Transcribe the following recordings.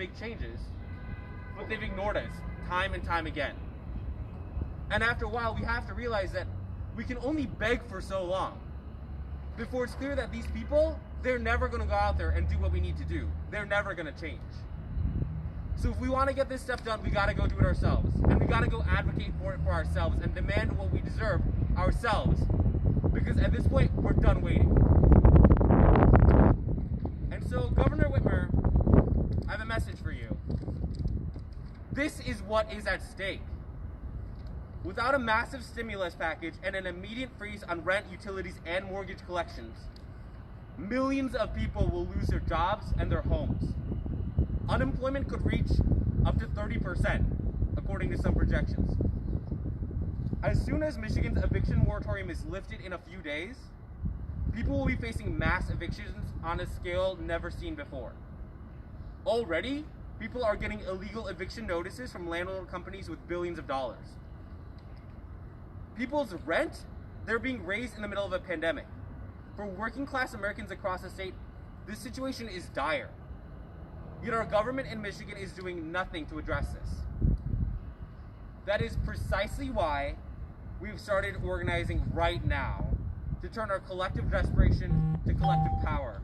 big changes, but they've ignored us time and time again. And after a while, we have to realize that we can only beg for so long before it's clear that these people, they're never going to go out there and do what we need to do. They're never going to change. So if we want to get this stuff done, we got to go do it ourselves. And we got to go advocate for it for ourselves and demand what we deserve ourselves. Because at this point, we're done waiting. And so, Governor Whitmer, I have a message for you. This is what is at stake. Without a massive stimulus package and an immediate freeze on rent, utilities, and mortgage collections, millions of people will lose their jobs and their homes. Unemployment could reach up to 30%, according to some projections. As soon as Michigan's eviction moratorium is lifted in a few days, people will be facing mass evictions on a scale never seen before. Already, people are getting illegal eviction notices from landlord companies with billions of dollars. People's rent, they're being raised in the middle of a pandemic. For working class Americans across the state, this situation is dire. Yet our government in Michigan is doing nothing to address this. That is precisely why we've started organizing right now to turn our collective desperation to collective power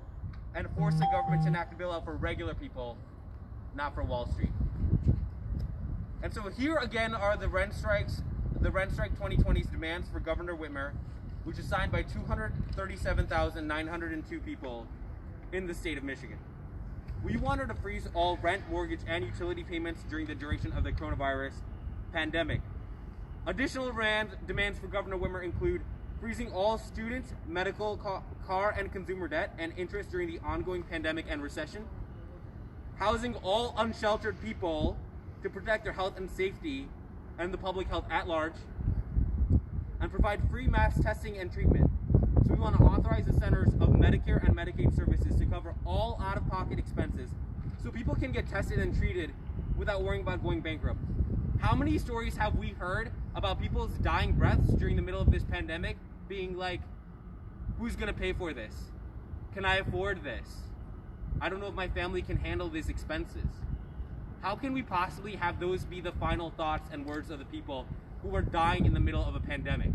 and force the government to enact a bill out for regular people, not for Wall Street. And so here again are the rent strike 2020's demands for Governor Whitmer, which is signed by 237,902 people in the state of Michigan. We want her to freeze all rent, mortgage, and utility payments during the duration of the coronavirus pandemic. Additional demands for Governor Whitmer include freezing all students, medical, car, and consumer debt and interest during the ongoing pandemic and recession, housing all unsheltered people to protect their health and safety and the public health at large, and provide free mass testing and treatment. So we want to authorize the Centers of Medicare and Medicaid Services to cover all out-of-pocket expenses so people can get tested and treated without worrying about going bankrupt. How many stories have we heard about people's dying breaths during the middle of this pandemic being like, who's going to pay for this? Can I afford this? I don't know if my family can handle these expenses. How can we possibly have those be the final thoughts and words of the people who are dying in the middle of a pandemic?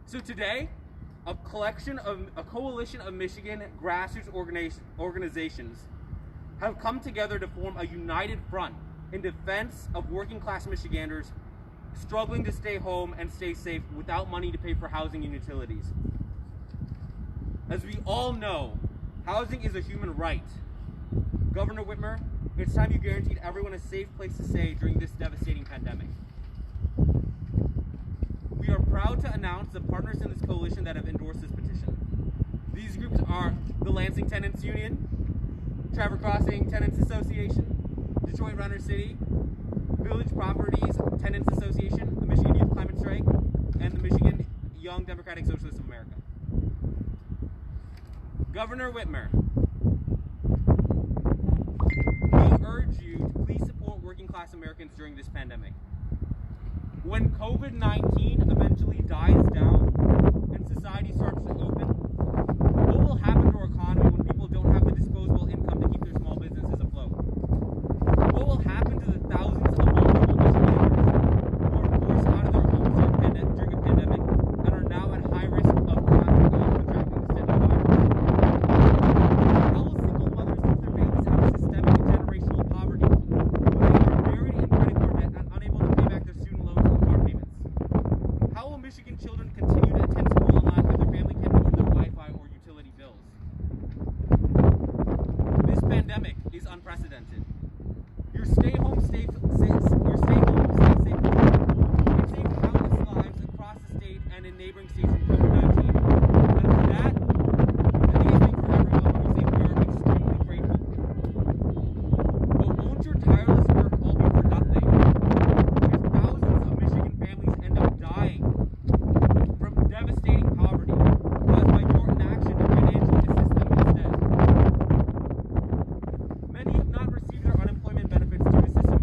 So today, a coalition of Michigan grassroots organizations have come together to form a united front in defense of working class Michiganders struggling to stay home and stay safe without money to pay for housing and utilities. As we all know, housing is a human right. Governor Whitmer, it's time you guaranteed everyone a safe place to stay during this devastating pandemic. We are proud to announce the partners in this coalition that have endorsed this petition. These groups are the Lansing Tenants Union, Trevor Crossing Tenants Association, Detroit Runner City, Village Properties Tenants Association, the Michigan Youth Climate Strike, and the Michigan Young Democratic Socialists of America. Governor Whitmer, we urge you to please support working class Americans during this pandemic. When COVID-19 eventually dies down and society starts to open, what will happen to our economy when people don't have the disposable income to keep their small businesses afloat? What will happen to the thousands of vulnerable Michiganders who are forced out of their homes during a pandemic and are now at high risk of contracting this deadly virus? How will single mothers keep their babies out of systemic and generational poverty when they are buried in credit card debt and unable to pay back their student loans and car payments? How will Michigan children continue to attend school online if their family can't afford their Wi-Fi or utility bills? This pandemic is unprecedented. Your stay home, stay safe. It saved countless lives across the state and in neighboring states from COVID-19. And for that, I think I speak for everyone when we say we are extremely grateful. But won't your tireless work all be for nothing? If thousands of Michigan families end up dying from devastating poverty caused by your inaction to financially assist them instead. Many have not received their unemployment benefits due to system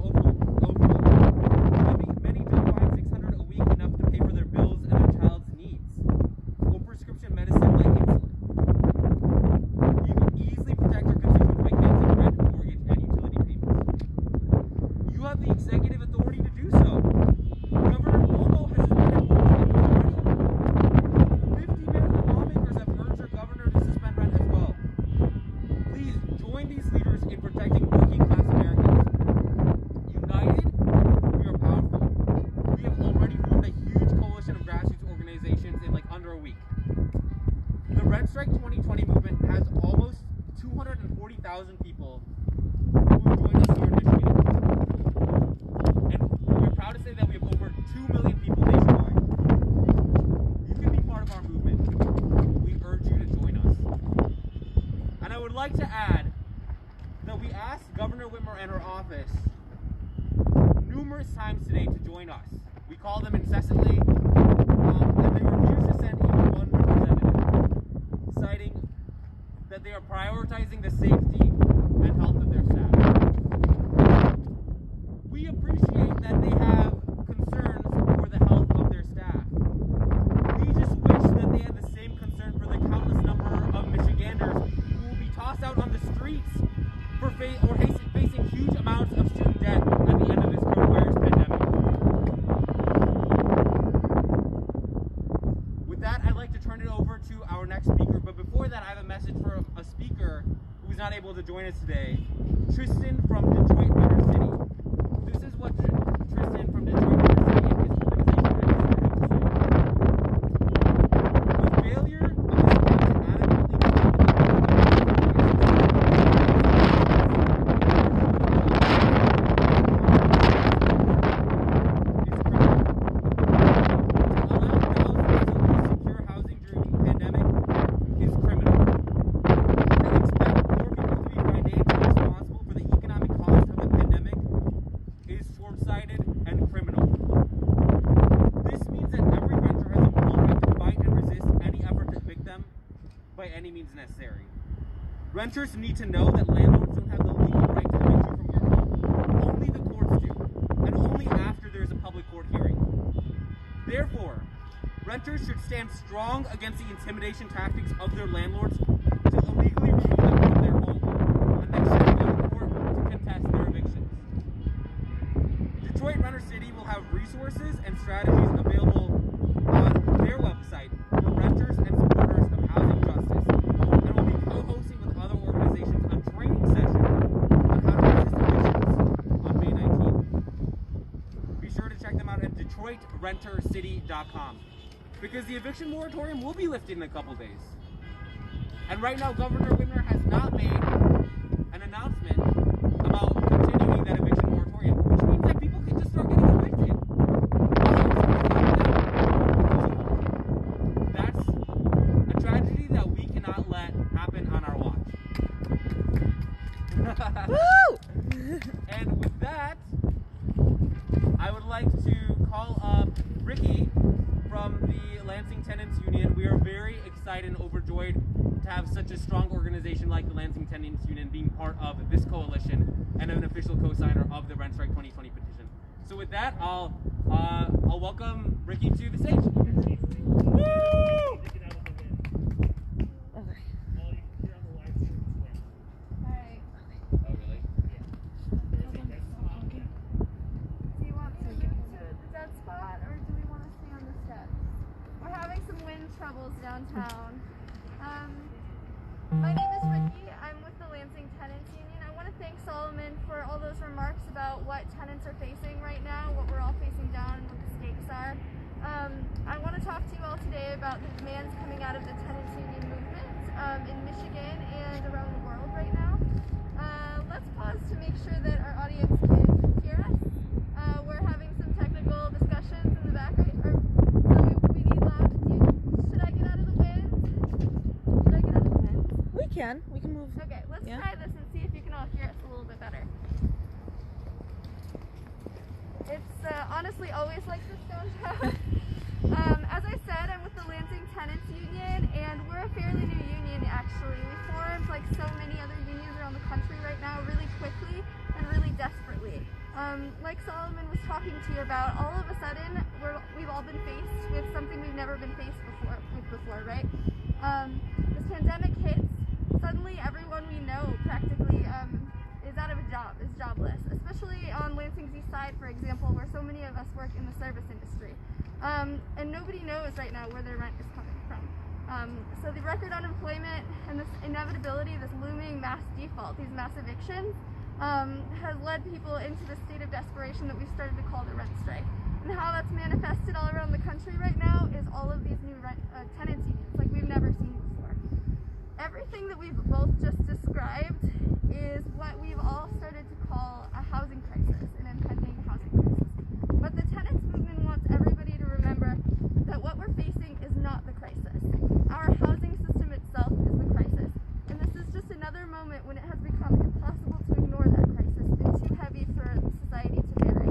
in protecting working class Americans. United, we are powerful. We have already formed a huge coalition of grassroots organizations in like under a week. The Rent Strike 2020 movement has almost 240,000 people who have joined us here in Michigan. And we're proud to say that we have over 2 million people nationwide. You can be part of our movement. We urge you to join us. And I would like to add that we asked Governor Whitmer and her office numerous times today to join us. We call them incessantly, and they refuse to send even one representative, citing that they are prioritizing the safety and health of their staff. We appreciate that they have concerns for the health of their staff. We just wish that they had the same concern for the countless number of Michiganders who will be tossed out on the streets for facing huge amounts of student debt at the end of this coronavirus pandemic. With that, I'd like to turn it over to our next speaker, but before that, I have a message for a speaker who's not able to join us today, Tristan from Detroit River City. This is what Tristan from Detroit River City and his organization has to say. The failure of the state to adequately necessary. Renters need to know that landlords don't have the legal right to evict you from your home. Only the courts do, and only after there is a public court hearing. Therefore, renters should stand strong against the intimidation tactics of their landlords to illegally remove them from their home, and they should go to court to contest their evictions. Detroit Renter City will have resources and strategies available on their website for renters and supporters of housing justice, and will be co-hosting with other organizations a training session on how to resist evictions on May 19th. Be sure to check them out at DetroitRenterCity.com, because the eviction moratorium will be lifted in a couple days. And right now, Governor Whitmer has not made an announcement about continuing that eviction moratorium, which means that people can just start getting evicted. That's a tragedy that we cannot let happen on our watch. Woo! And with that, I would like to call up Ricky from the Lansing Tenants Union. We are very excited and overjoyed to have such a strong organization like the Lansing Tenants Union being part of this coalition and an official co-signer of the Rent Strike 2020 petition. So with that, I'll welcome Ricky to the stage. Woo! Troubles downtown. My name is Ricky. I'm with the Lansing Tenants Union. I want to thank Solomon for all those remarks about what tenants are facing right now, what we're all facing down, and what the stakes are. I want to talk to you all today about the demands coming out of the tenants union movement in Michigan and around the world right now. Let's pause to make sure that our audience can hear us. We're having some technical discussions in the back, right? We need loud. Should I get out of the wind? We can move. Okay, let's try this and see if you can all hear us a little bit better. It's honestly always like this downtown. As I said, I'm with the Lansing Tenants Union, and we're a fairly new union actually. We formed, like so many other unions around the country right now, really quickly and really desperately. Like Solomon was talking to you about, all of a sudden we've all been faced with something we've never been faced before, right? This pandemic hits. Suddenly everyone we know practically is out of a job, is jobless, especially on Lansing's east side, for example, where so many of us work in the service industry. And nobody knows right now where their rent is coming from. So the record unemployment and this inevitability, this looming mass default, these mass evictions, has led people into the state of desperation that we've started to call the rent strike. And how that's manifested all around the country right now is all of these new tenants unions like we've never seen before. Everything that we've both just described is what we've all started to call a housing crisis, an impending housing crisis. But the tenants movement wants everybody to remember that what we're facing is not the crisis. Our housing system itself is the crisis. And this is just another moment when it has become impossible to ignore that crisis and too heavy for society to bear.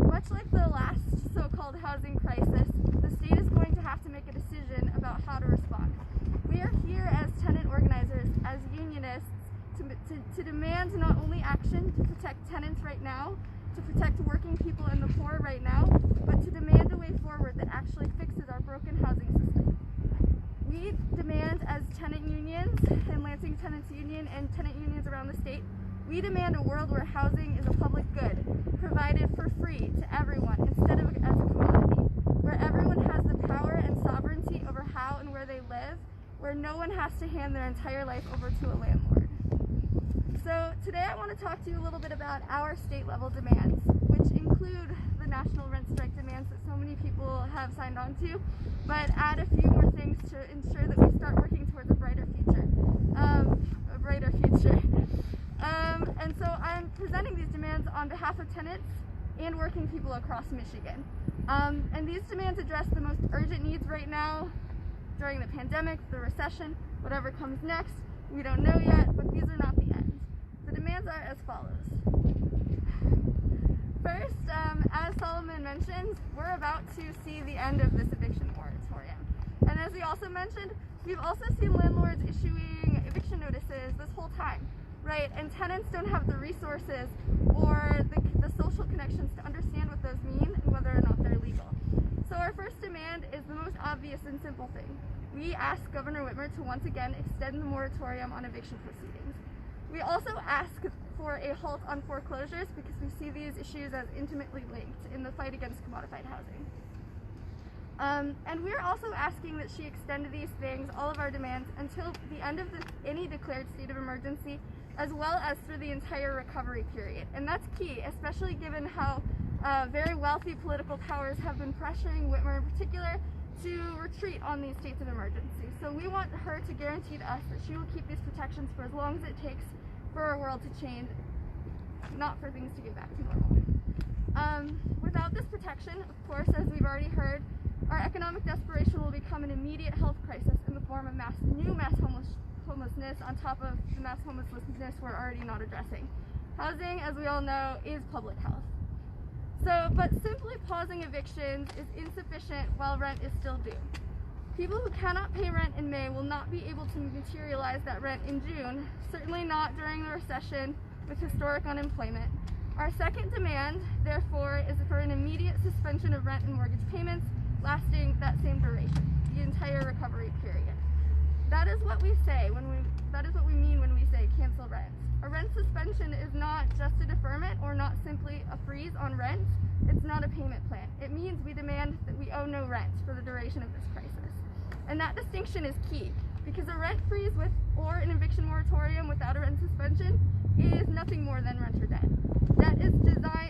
Much like the last so-called housing crisis, the state is going to have to make a decision about how to respond. We are here as tenant organizers, as unionists, to demand not only action to protect tenants right now, to protect working people and the poor right now, but to demand a way forward that actually fixes our broken housing system. We demand, as tenant unions and Lansing Tenants Union and tenant unions around the state, we demand a world where housing is a public good, provided for free to everyone instead of as a commodity, where everyone has the power and sovereignty over how and where they live, where no one has to hand their entire life over to a landlord. So today I want to talk to you a little bit about our state level demands, which include the national rent strike demands that so many people have signed on to, but add a few more things to ensure that we start working towards a brighter future. And so I'm presenting these demands on behalf of tenants and working people across Michigan. And these demands address the most urgent needs right now during the pandemic, the recession, whatever comes next. We don't know yet, but these are not the end. The demands are as follows. First, as Solomon mentioned, we're about to see the end of this eviction moratorium. And as he also mentioned, we've also seen landlords issuing eviction notices this whole time, right? And tenants don't have the resources or the social connections to understand what those mean and whether or not they're legal. So our first demand is the most obvious and simple thing. We ask Governor Whitmer to once again extend the moratorium on eviction proceedings. We also ask for a halt on foreclosures because we see these issues as intimately linked in the fight against commodified housing. And we're also asking that she extend these things, all of our demands, until the end of any declared state of emergency, as well as through the entire recovery period. And that's key, especially given how very wealthy political powers have been pressuring Whitmer in particular to retreat on these states of emergency. So we want her to guarantee to us that she will keep these protections for as long as it takes for our world to change, not for things to get back to normal. Without this protection, of course, as we've already heard, our economic desperation will become an immediate health crisis in the form of new mass homelessness on top of the mass homelessness we're already not addressing. Housing, as we all know, is public health. But simply pausing evictions is insufficient while rent is still due. People who cannot pay rent in May will not be able to materialize that rent in June, certainly not during the recession with historic unemployment. Our second demand, therefore, is for an immediate suspension of rent and mortgage payments lasting that same duration, the entire recovery period. That is what we mean when we say cancel rent. A rent suspension is not just a deferment or not simply a freeze on rent. It's not a payment plan. It means we demand that we owe no rent for the duration of this crisis. And that distinction is key because a rent freeze or an eviction moratorium without a rent suspension is nothing more than renter debt.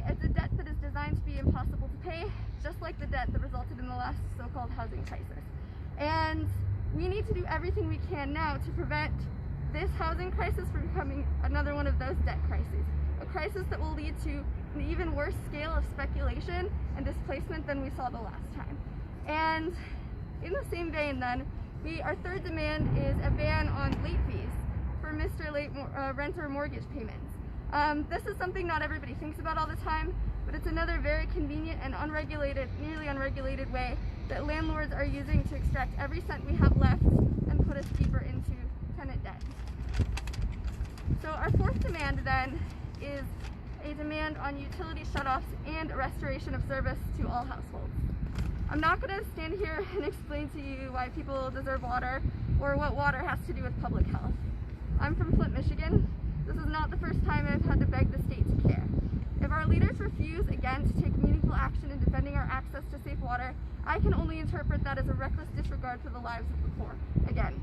It's a debt that is designed to be impossible to pay, just like the debt that resulted in the last so-called housing crisis. And we need to do everything we can now to prevent this housing crisis from becoming another one of those debt crises, a crisis that will lead to an even worse scale of speculation and displacement than we saw the last time. And in the same vein then, our third demand is a ban on late fees for Mr. Late renter mortgage payments. This is something not everybody thinks about all the time, but it's another very convenient and nearly unregulated way that landlords are using to extract every cent we have left and put us deeper into tenant debt. So our fourth demand then is a demand on utility shutoffs and a restoration of service to all households. I'm not going to stand here and explain to you why people deserve water or what water has to do with public health. I'm from Flint, Michigan. This is not the first time I've had to beg the state to care. If our leaders refuse again to take meaningful legal action in defending our access to safe water, I can only interpret that as a reckless disregard for the lives of the poor. Again,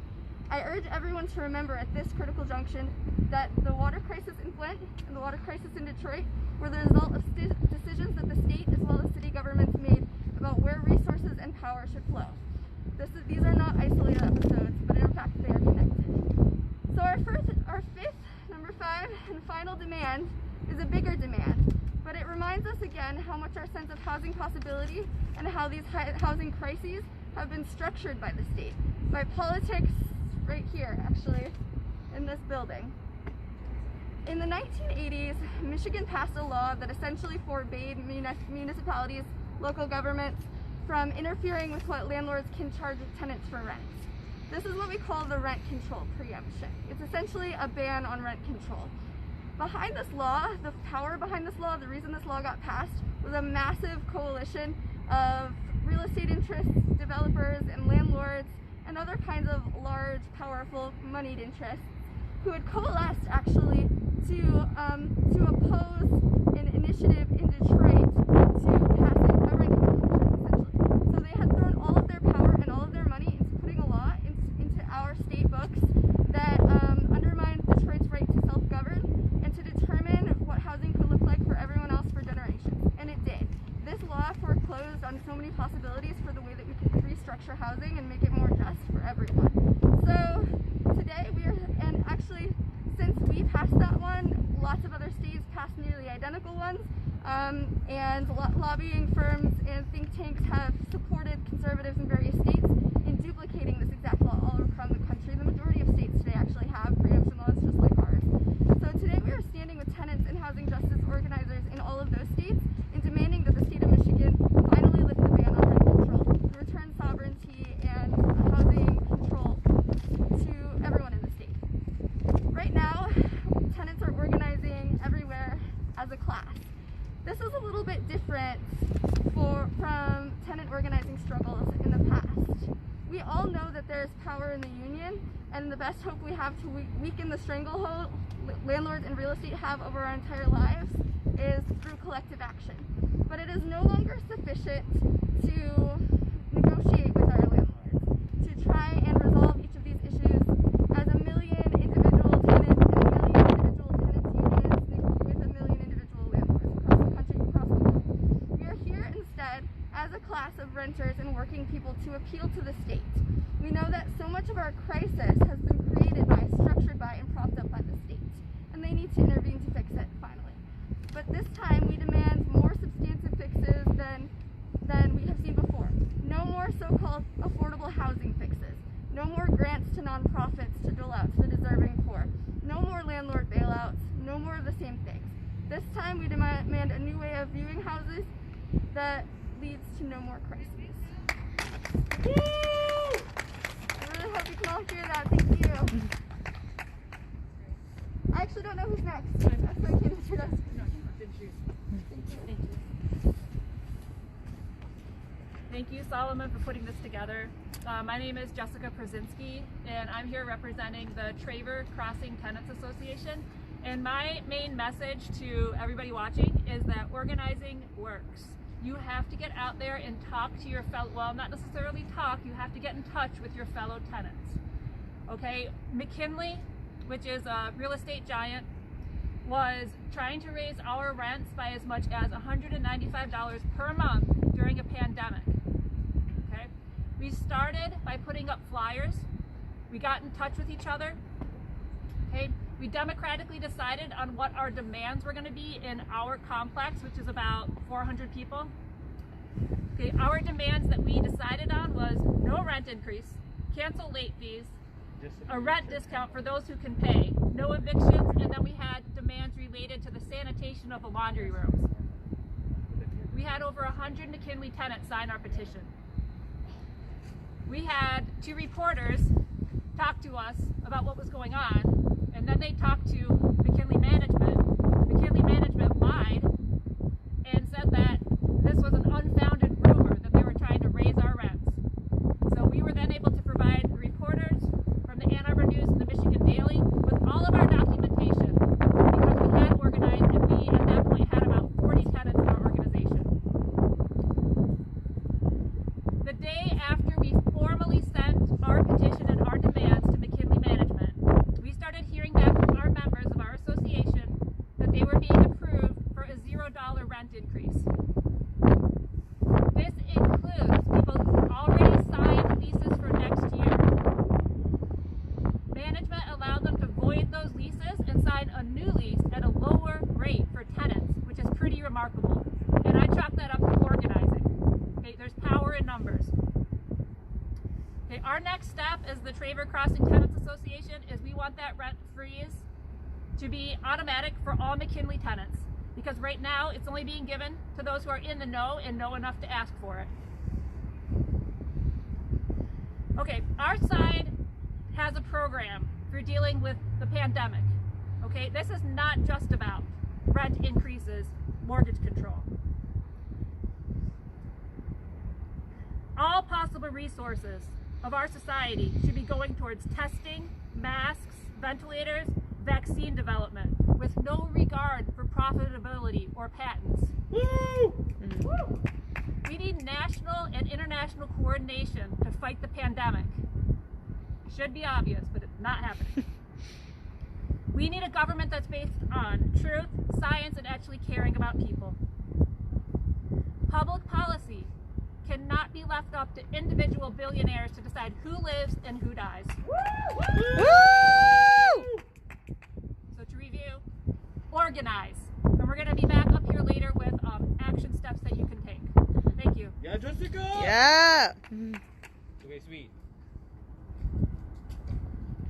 I urge everyone to remember at this critical junction that the water crisis in Flint and the water crisis in Detroit were the result of decisions that the state as well as city governments made about where resources and power should flow. These are not isolated episodes, but in fact they are connected. So our fifth, number 5, and final demand is a bigger demand, but it reminds us again how much our sense of housing possibility and how these housing crises have been structured by the state, by politics right here, actually, in this building. In the 1980s, Michigan passed a law that essentially forbade municipalities, local governments, from interfering with what landlords can charge tenants for rent. This is what we call the rent control preemption. It's essentially a ban on rent control. Behind this law, the power behind this law, the reason this law got passed, was a massive coalition of real estate interests, developers, and landlords, and other kinds of large, powerful, moneyed interests who had coalesced actually to oppose an initiative in Detroit to pass a rent control initiative, essentially. So they had thrown all of their power and all of their money into putting a law into our state books that undermined Detroit's right to self-govern and to determine what housing could look like for everyone else for generations. And it did. This law foreclosed on so many possibilities for the way that we could restructure housing and make it more just for everyone. So today and actually since we passed that one, lots of other states passed nearly identical ones, and lobbying firms and think tanks have supported conservatives in various states in duplicating this exact law all around the country. The majority of states today actually have preemption laws just like ours. So today we are standing with tenants and housing justice organizers in all of those states in demanding that the state of Michigan finally lift the ban on rent control, return sovereignty and housing control to everyone in the state. Right now, tenants are organizing everywhere as a class. This is a little bit different from tenant organizing struggles in the past. We all know that there is power in the union, and the best hope we have to weaken the stranglehold landlords and real estate have over our entire lives is through collective action. But it is no longer sufficient to negotiate with our landlords, to try and resolve each of these issues as a million individual tenants and a million individual tenants unions with a million individual landlords across the country, across the world. We are here instead as a class of renters and working people to appeal to the state. We know that so much of our crisis has been created by, structured by, and propped up by the state, and they need to intervene to fix it finally. But this time we demand more substantive fixes than we have seen before. No more so-called affordable housing fixes. No more grants to nonprofits to dole out to the deserving poor. No more landlord bailouts. No more of the same things. This time we demand a new way of viewing houses that leads to no more crises. Woo! I really hope you can all hear that. Thank you. I actually don't know who's next. That's why I can't introduce. Thank you, Solomon, for putting this together. My name is Jessica Przinski, and I'm here representing the Traver Crossing Tenants Association. And my main message to everybody watching is that organizing works. You have to get out there and talk to your fellow, well, not necessarily talk, you have to get in touch with your fellow tenants. Okay, McKinley, which is a real estate giant, was trying to raise our rents by as much as $195 per month during a pandemic. Okay, we started by putting up flyers. We got in touch with each other. Okay, we democratically decided on what our demands were going to be in our complex, which is about 400 people. Okay, our demands that we decided on was no rent increase, cancel late fees, a rent discount for those who can pay, no evictions, and then we had demands related to the sanitation of the laundry rooms. We had over 100 McKinley tenants sign our petition. We had 2 reporters talk to us about what was going on, and then they talked to McKinley management. McKinley management lied and said that this was an unfounded rumor that they were trying to raise our rents. So we were then able to provide reporters from the Ann Arbor News and the Michigan Daily with all of our documentation, because we had organized, and we at that point had about 40 tenants in our organization. our next step as the Traver Crossing Tenants Association is we want that rent freeze to be automatic for all McKinley tenants, because right now it's only being given to those who are in the know and know enough to ask for it. Okay, our side has a program for dealing with the pandemic. Okay, this is not just about rent increases, mortgage control. All possible resources of our society should be going towards testing, masks, ventilators, vaccine development, with no regard for profitability or patents. Woo! Woo! We need national and international coordination to fight the pandemic. Should be obvious, but it's not happening. We need a government that's based on truth, science, and actually caring about people. Public policy cannot be left up to individual billionaires to decide who lives and who dies. Woo! So to review, organize. And we're going to be back up here later with action steps that you can take. Thank you. Yeah, Jessica! Yeah. Okay, sweet.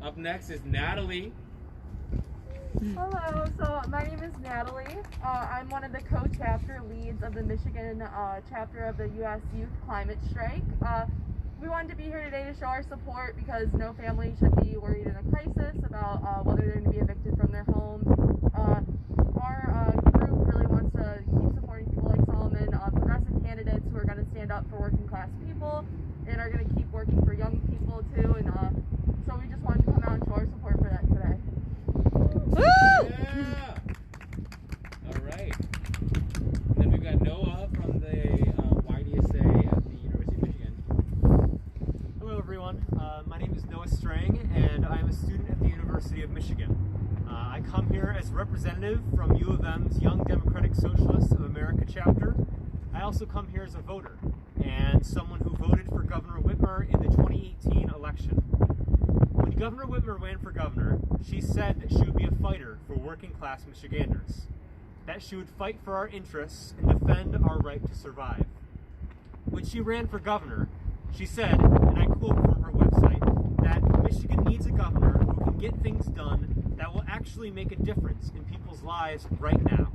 Up next is Natalie. Hello, so my name is Natalie. I'm one of the co-chapter leads of the Michigan chapter of the U.S. Youth Climate Strike. We wanted to be here today to show our support because no family should be worried in a crisis about whether they're going to be evicted from their homes. Our group really wants to keep supporting people like Solomon, progressive candidates who are going to stand up for working class people and are going to keep working for young people too. And so we just wanted to come out and show our support for that today. Woo! Yeah! Alright. And then we've got Noah from the YDSA at the University of Michigan. Hello everyone, my name is Noah Strang and I'm a student at the University of Michigan. I come here as representative from U of M's Young Democratic Socialists of America chapter. I also come here as a voter and someone who voted for Governor Whitmer in the 2018 election. When Governor Whitmer ran for governor, she said that she would be a fighter for working class Michiganders, that she would fight for our interests and defend our right to survive. When she ran for governor, she said, and I quote from her website, that Michigan needs a governor who can get things done that will actually make a difference in people's lives right now.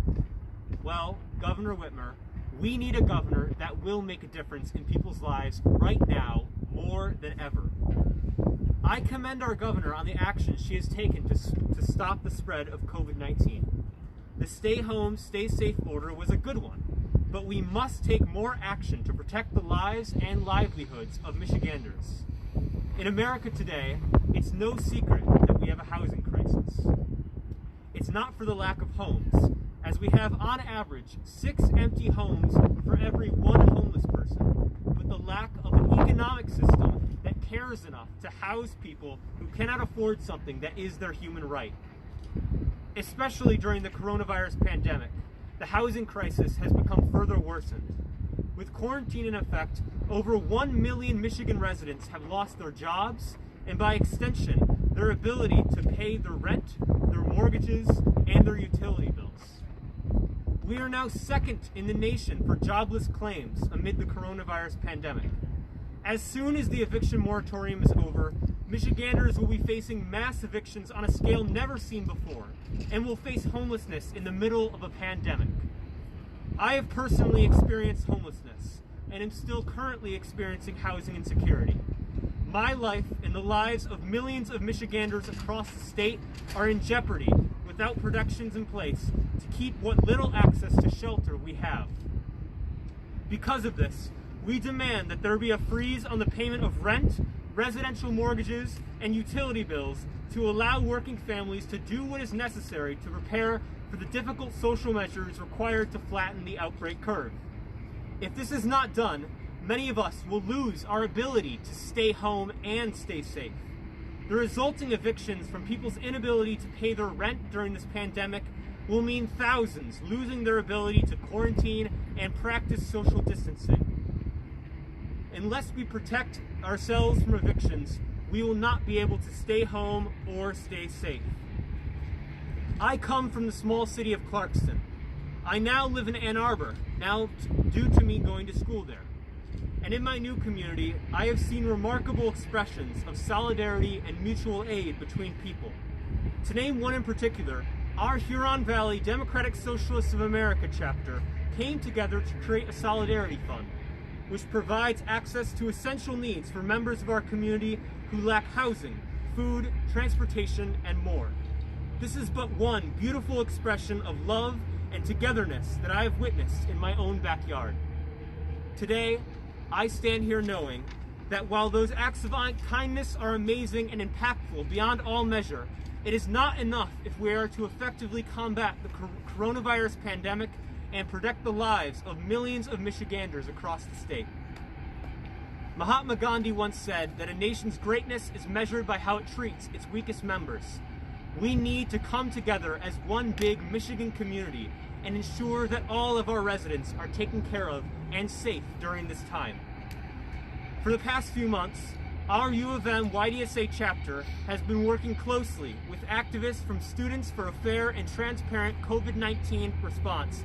Well, Governor Whitmer, we need a governor that will make a difference in people's lives right now more than ever. I commend our governor on the actions she has taken to stop the spread of COVID-19. The stay home, stay safe order was a good one, but we must take more action to protect the lives and livelihoods of Michiganders. In America today, it's no secret that we have a housing crisis. It's not for the lack of homes, as we have on average 6 empty homes for every 1 homeless person, but the lack of an economic system that cares enough to house people who cannot afford something that is their human right. Especially during the coronavirus pandemic, the housing crisis has become further worsened. With quarantine in effect, over 1 million Michigan residents have lost their jobs, and by extension, their ability to pay their rent, their mortgages, and their utility bills. We are now second in the nation for jobless claims amid the coronavirus pandemic. As soon as the eviction moratorium is over, Michiganders will be facing mass evictions on a scale never seen before, and will face homelessness in the middle of a pandemic. I have personally experienced homelessness, and am still currently experiencing housing insecurity. My life and the lives of millions of Michiganders across the state are in jeopardy without protections in place to keep what little access to shelter we have. Because of this, we demand that there be a freeze on the payment of rent, residential mortgages, and utility bills to allow working families to do what is necessary to prepare for the difficult social measures required to flatten the outbreak curve. If this is not done, many of us will lose our ability to stay home and stay safe. The resulting evictions from people's inability to pay their rent during this pandemic will mean thousands losing their ability to quarantine and practice social distancing. Unless we protect ourselves from evictions, we will not be able to stay home or stay safe. I come from the small city of Clarkston. I now live in Ann Arbor, now due to me going to school there. and in my new community, I have seen remarkable expressions of solidarity and mutual aid between people. To name one in particular, our Huron Valley Democratic Socialists of America chapter came together to create a solidarity fund, which provides access to essential needs for members of our community who lack housing, food, transportation, and more. This is but one beautiful expression of love and togetherness that I have witnessed in my own backyard. Today, I stand here knowing that while those acts of kindness are amazing and impactful beyond all measure, it is not enough if we are to effectively combat the coronavirus pandemic and protect the lives of millions of Michiganders across the state. Mahatma Gandhi once said that a nation's greatness is measured by how it treats its weakest members. We need to come together as one big Michigan community and ensure that all of our residents are taken care of and safe during this time. For the past few months, our U of M YDSA chapter has been working closely with activists from Students for a Fair and Transparent COVID-19 Response,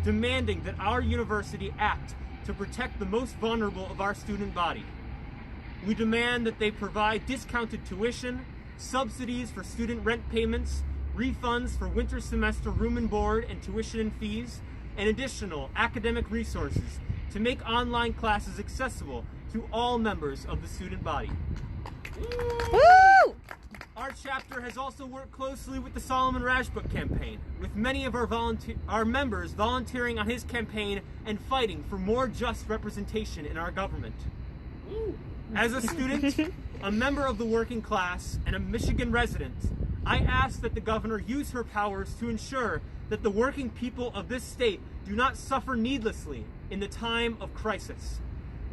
demanding that our university act to protect the most vulnerable of our student body. We demand that they provide discounted tuition, subsidies for student rent payments, refunds for winter semester room and board and tuition and fees, and additional academic resources to make online classes accessible to all members of the student body. Woo! Our chapter has also worked closely with the Solomon Rajput campaign, with many of our members volunteering on his campaign and fighting for more just representation in our government. As a student, a member of the working class, and a Michigan resident, I ask that the governor use her powers to ensure that the working people of this state do not suffer needlessly in the time of crisis.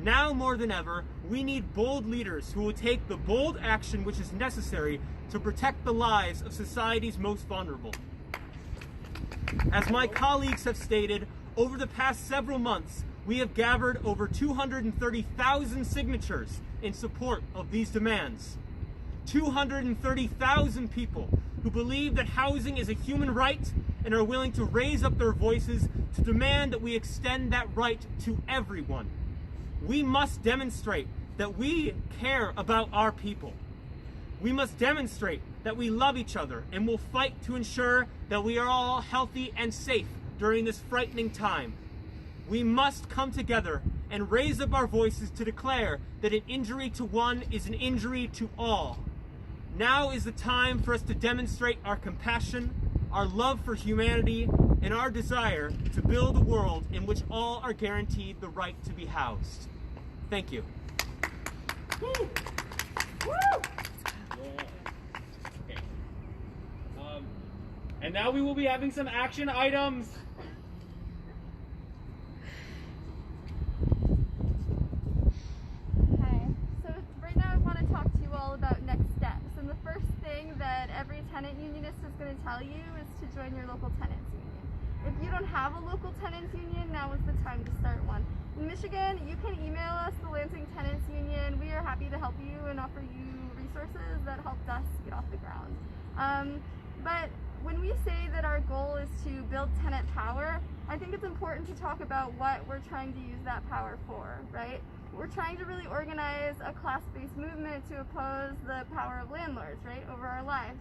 Now more than ever, we need bold leaders who will take the bold action which is necessary to protect the lives of society's most vulnerable. As my colleagues have stated, over the past several months, we have gathered over 230,000 signatures in support of these demands. 230,000 people who believe that housing is a human right and are willing to raise up their voices to demand that we extend that right to everyone. We must demonstrate that we care about our people. We must demonstrate that we love each other and will fight to ensure that we are all healthy and safe during this frightening time. We must come together and raise up our voices to declare that an injury to one is an injury to all. Now is the time for us to demonstrate our compassion, our love for humanity, and our desire to build a world in which all are guaranteed the right to be housed. Thank you. Woo! Woo! Yeah. Okay. And now we will be having some action items. Hi. So right now I want to talk to you all about next steps. And the first thing that every tenant unionist is going to tell you is to join your local tenants union. If you don't have a local tenants union, now is the time to start one. In Michigan, you can email us, the Lansing Tenants Union. We are happy to help you and offer you resources that helped us get off the ground. But when we say that our goal is to build tenant power, I think it's important to talk about what we're trying to use that power for, right? We're trying to really organize a class-based movement to oppose the power of landlords, right, over our lives.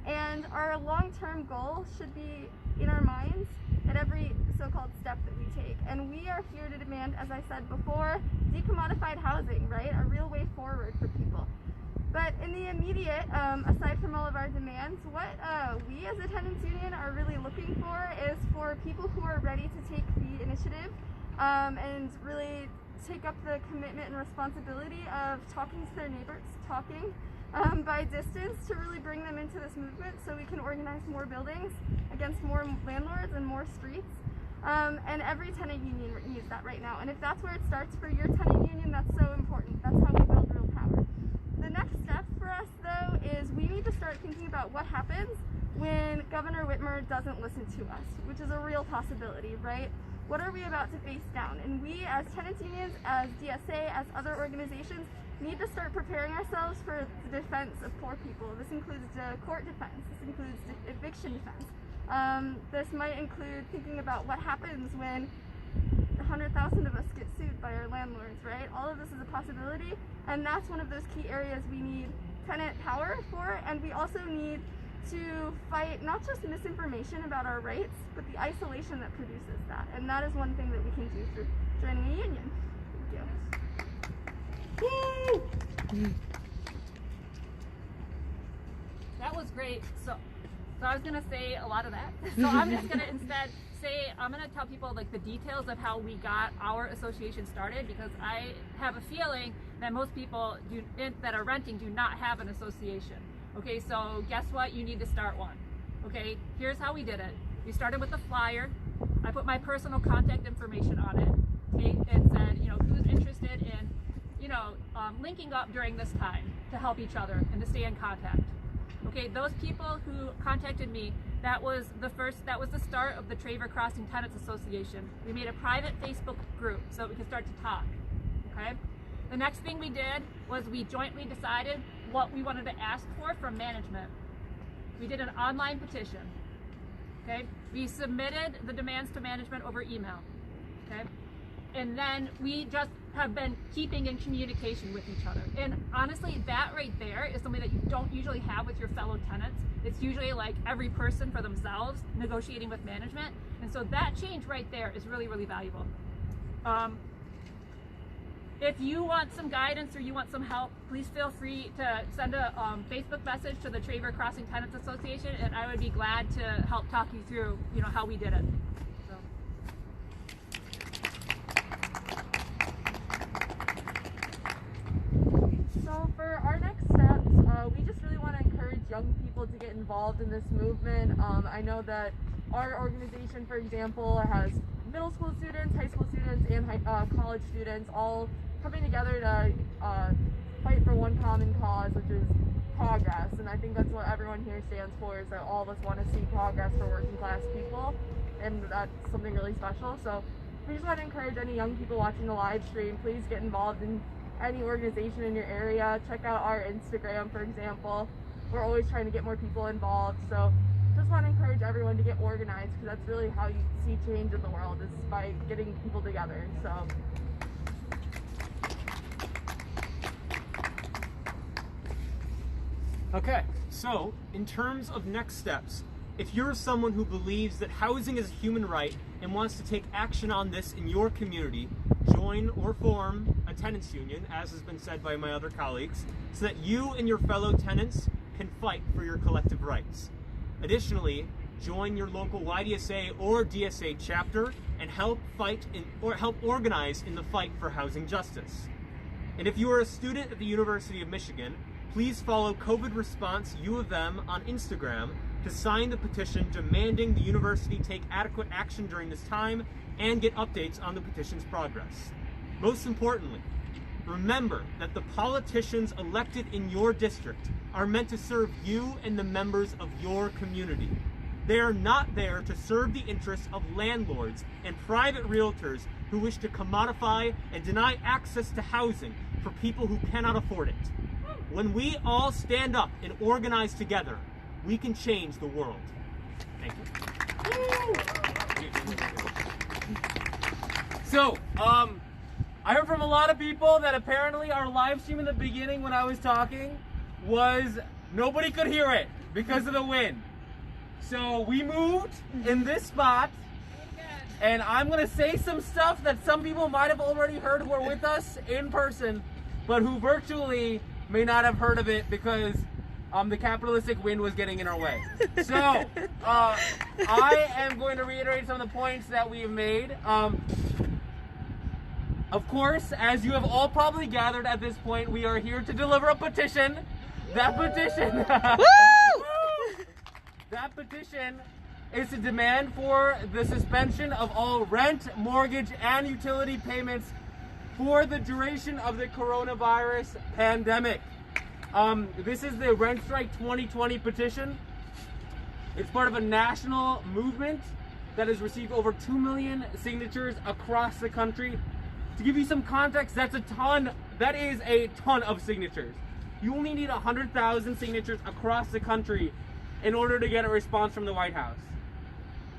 And our long-term goal should be in our minds at every so-called step that we take. And we are here to demand, as I said before, decommodified housing, right? A real way forward for people. But in the immediate, aside from all of our demands, what we as a tenants union are really looking for is for people who are ready to take the initiative and really take up the commitment and responsibility of talking to their neighbors, talking by distance, to really bring them into this movement so we can organize more buildings against more landlords and more streets. And every tenant union needs that right now. And if that's where it starts for your tenant union, that's so important. That's how we build real power. The next step for us, though, is we need to start thinking about what happens when Governor Whitmer doesn't listen to us, which is a real possibility, right? What are we about to face down? And we, as tenants unions, as DSA, as other organizations, need to start preparing ourselves for the defense of poor people. This includes the court defense. This includes eviction defense. This might include thinking about what happens when 100,000 of us get sued by our landlords, right? All of this is a possibility, and that's one of those key areas we need tenant power for, and we also need to fight not just misinformation about our rights, but the isolation that produces that. And that is one thing that we can do through joining a union. Thank you. Woo! That was great. So I was gonna say a lot of that. So I'm just gonna instead say, I'm gonna tell people like the details of how we got our association started, because I have a feeling that most people that are renting do not have an association. Okay, so guess what? You need to start one. Okay, here's how we did it. We started with a flyer. I put my personal contact information on it. Okay, and said, you know, who's interested in, you know, linking up during this time to help each other and to stay in contact. Okay, those people who contacted me, that was the start of the Traver Crossing Tenants Association. We made a private Facebook group so that we could start to talk. Okay, the next thing we did was we jointly decided what we wanted to ask for from management. We did an online petition. Okay, we submitted the demands to management over email. Okay, and then we just have been keeping in communication with each other. And honestly, that right there is something that you don't usually have with your fellow tenants. It's usually like every person for themselves negotiating with management. And so that change right there is really, really valuable. If you want some guidance or you want some help, please feel free to send a Facebook message to the Traver Crossing Tenants Association, and I would be glad to help talk you through, you know, how we did it. So for our next steps, we just really want to encourage young people to get involved in this movement. I know that our organization, for example, has middle school students, high school students, and college students all coming together to fight for one common cause, which is progress. And I think that's what everyone here stands for, is that all of us want to see progress for working class people, and that's something really special. So we just want to encourage any young people watching the live stream, please get involved in any organization in your area. Check out our Instagram, for example. We're always trying to get more people involved. So just want to encourage everyone to get organized, because that's really how you see change in the world, is by getting people together. So Okay, so in terms of next steps, if you're someone who believes that housing is a human right and wants to take action on this in your community, join or form a tenants union, as has been said by my other colleagues, so that you and your fellow tenants can fight for your collective rights. Additionally, join your local YDSA or DSA chapter and help organize in the fight for housing justice. And if you are a student at the University of Michigan, please follow COVID Response U of M on Instagram to sign the petition demanding the university take adequate action during this time and get updates on the petition's progress. Most importantly, remember that the politicians elected in your district are meant to serve you and the members of your community. They are not there to serve the interests of landlords and private realtors who wish to commodify and deny access to housing for people who cannot afford it. When we all stand up and organize together, we can change the world. Thank you. So, I heard from a lot of people that apparently our live stream in the beginning when I was talking was nobody could hear it because of the wind. So we moved in this spot, and I'm going to say some stuff that some people might have already heard who are with us in person, but who virtually may not have heard of it because the capitalistic wind was getting in our way. So, I am going to reiterate some of the points that we have made. Of course, as you have all probably gathered at this point, we are here to deliver a petition. That petition... That petition is to demand for the suspension of all rent, mortgage, and utility payments for the duration of the coronavirus pandemic. This is the Rent Strike 2020 petition. It's part of a national movement that has received over 2 million signatures across the country. To give you some context, that's a ton. That is a ton of signatures. You only need 100,000 signatures across the country in order to get a response from the White House.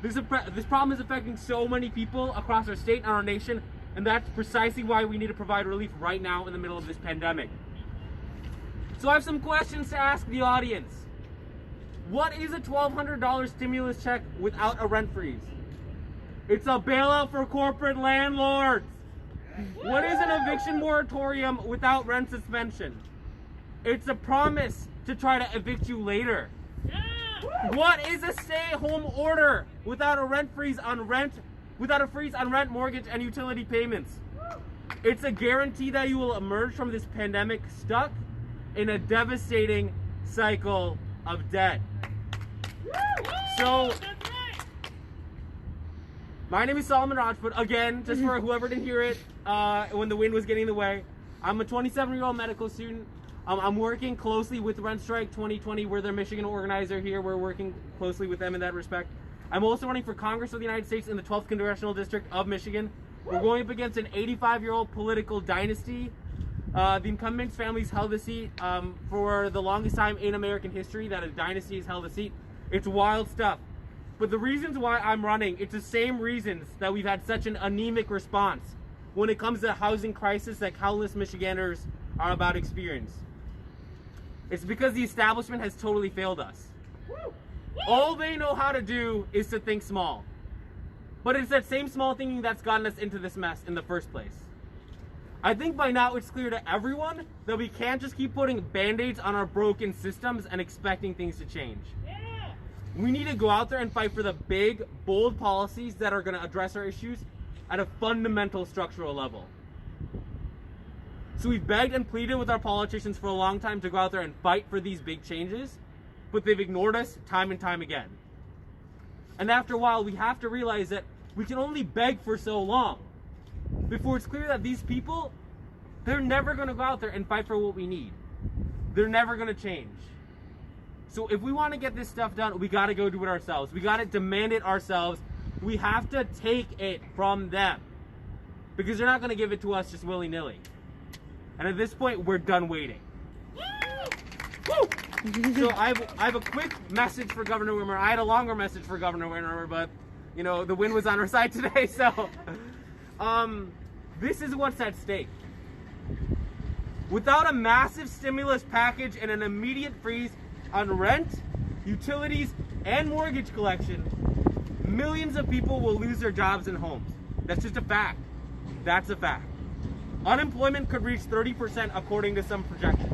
This problem is affecting so many people across our state and our nation, and that's precisely why we need to provide relief right now in the middle of this pandemic. So I have some questions to ask the audience. What is a $1,200 stimulus check without a rent freeze? It's a bailout for corporate landlords. What is an eviction moratorium without rent suspension? It's a promise to try to evict you later. What is a stay-at-home order without a freeze on rent, mortgage, and utility payments? It's a guarantee that you will emerge from this pandemic stuck in a devastating cycle of debt. So, my name is Solomon Rajput. Again, just for whoever didn't hear it when the wind was getting in the way, I'm a 27-year-old medical student. I'm working closely with Rent Strike 2020. We're their Michigan organizer here. We're working closely with them in that respect. I'm also running for Congress of the United States in the 12th Congressional District of Michigan. We're going up against an 85-year-old political dynasty. The incumbent's family's held the seat for the longest time in American history that a dynasty has held a seat. It's wild stuff. But the reasons why I'm running, it's the same reasons that we've had such an anemic response when it comes to the housing crisis that countless Michiganders are about to experience. It's because the establishment has totally failed us. All they know how to do is to think small. But it's that same small thinking that's gotten us into this mess in the first place. I think by now it's clear to everyone that we can't just keep putting band-aids on our broken systems and expecting things to change. We need to go out there and fight for the big, bold policies that are going to address our issues at a fundamental structural level. So we've begged and pleaded with our politicians for a long time to go out there and fight for these big changes, but they've ignored us time and time again. And after a while, we have to realize that we can only beg for so long before it's clear that these people, they're never going to go out there and fight for what we need. They're never going to change. So if we want to get this stuff done, we got to go do it ourselves. We got to demand it ourselves. We have to take it from them because they're not going to give it to us just willy-nilly. And at this point, we're done waiting. Woo! So I have a quick message for Governor Whitmer. I had a longer message for Governor Whitmer, but you know the wind was on our side today. So this is what's at stake. Without a massive stimulus package and an immediate freeze on rent, utilities, and mortgage collection, millions of people will lose their jobs and homes. That's just a fact. That's a fact. Unemployment could reach 30% according to some projections.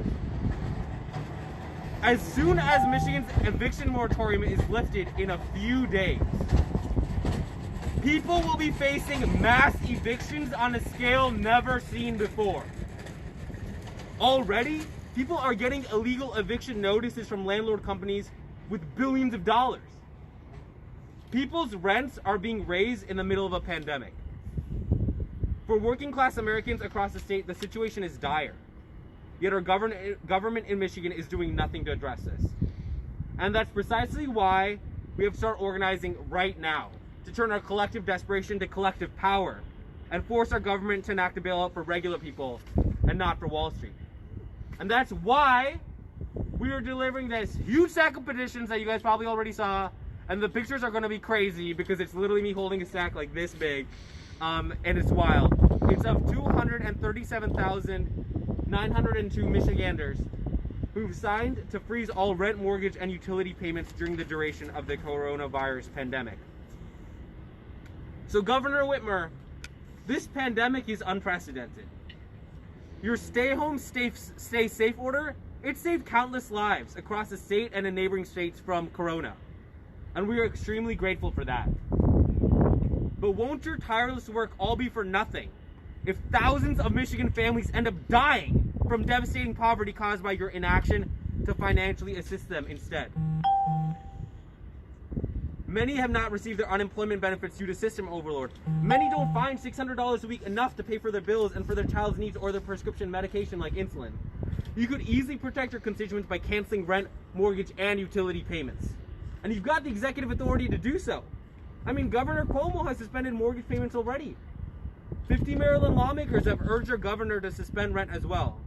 As soon as Michigan's eviction moratorium is lifted in a few days, people will be facing mass evictions on a scale never seen before. Already, people are getting illegal eviction notices from landlord companies with billions of dollars. People's rents are being raised in the middle of a pandemic. For working class Americans across the state, the situation is dire. Yet our government in Michigan is doing nothing to address this. And that's precisely why we have started organizing right now to turn our collective desperation to collective power and force our government to enact a bailout for regular people and not for Wall Street. And that's why we are delivering this huge stack of petitions that you guys probably already saw. And the pictures are going to be crazy because it's literally me holding a stack like this big. And it's wild. It's of 237,902 Michiganders who've signed to freeze all rent, mortgage, and utility payments during the duration of the coronavirus pandemic. So Governor Whitmer, this pandemic is unprecedented. Your stay-home, stay safe order, it saved countless lives across the state and in neighboring states from corona. And we are extremely grateful for that. But won't your tireless work all be for nothing if thousands of Michigan families end up dying from devastating poverty caused by your inaction to financially assist them instead? Many have not received their unemployment benefits due to system overload. Many don't find $600 a week enough to pay for their bills and for their child's needs or their prescription medication like insulin. You could easily protect your constituents by canceling rent, mortgage, and utility payments. And you've got the executive authority to do so. I mean, Governor Cuomo has suspended mortgage payments already. 50 Maryland lawmakers have urged their governor to suspend rent as well.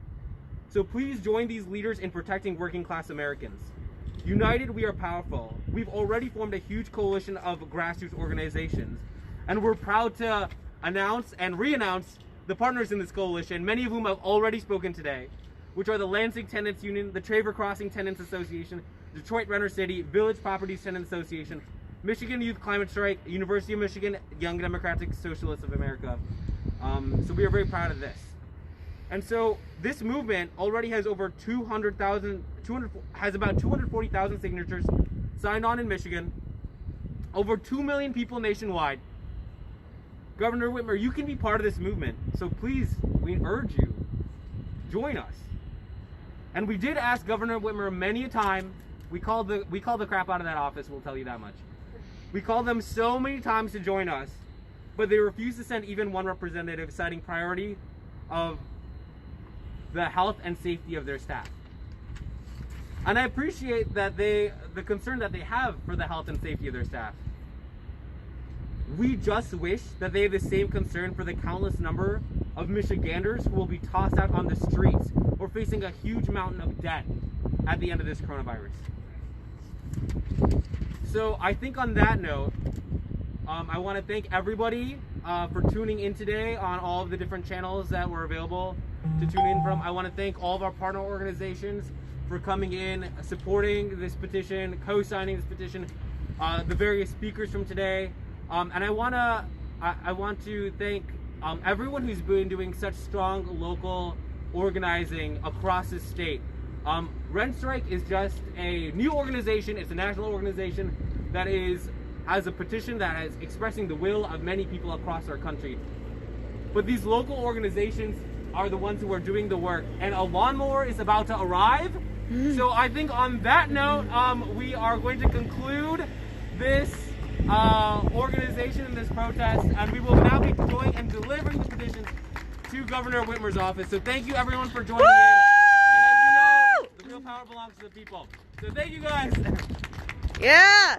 So please join these leaders in protecting working class Americans. United, we are powerful. We've already formed a huge coalition of grassroots organizations, and we're proud to announce and re-announce the partners in this coalition, many of whom have already spoken today, which are the Lansing Tenants Union, the Traver Crossing Tenants Association, Detroit Renter City, Village Properties Tenants Association, Michigan Youth Climate Strike, University of Michigan, Young Democratic Socialists of America. So we are very proud of this. And so this movement already has over has about 240,000 signatures signed on in Michigan, over 2 million people nationwide. Governor Whitmer, you can be part of this movement, so please, we urge you, join us. And we did ask Governor Whitmer many a time. We called the crap out of that office, we'll tell you that much. We called them so many times to join us, but they refused to send even one representative, citing priority of the health and safety of their staff. And I appreciate that the concern that they have for the health and safety of their staff. We just wish that they have the same concern for the countless number of Michiganders who will be tossed out on the streets or facing a huge mountain of debt at the end of this coronavirus. So I think on that note, I want to thank everybody for tuning in today on all of the different channels that were available to tune in from. I want to thank all of our partner organizations for coming in, supporting this petition, co-signing this petition, the various speakers from today. And I want to thank everyone who's been doing such strong local organizing across the state. Rent Strike is just a new organization. It's a national organization that has a petition that is expressing the will of many people across our country. But these local organizations are the ones who are doing the work, and a lawnmower is about to arrive. So I think on that note, we are going to conclude this organization in this protest, and we will now be going and delivering the petition to Governor Whitmer's office. So thank you everyone for joining in. And as you know, the real power belongs to the people. So thank you guys. Yeah.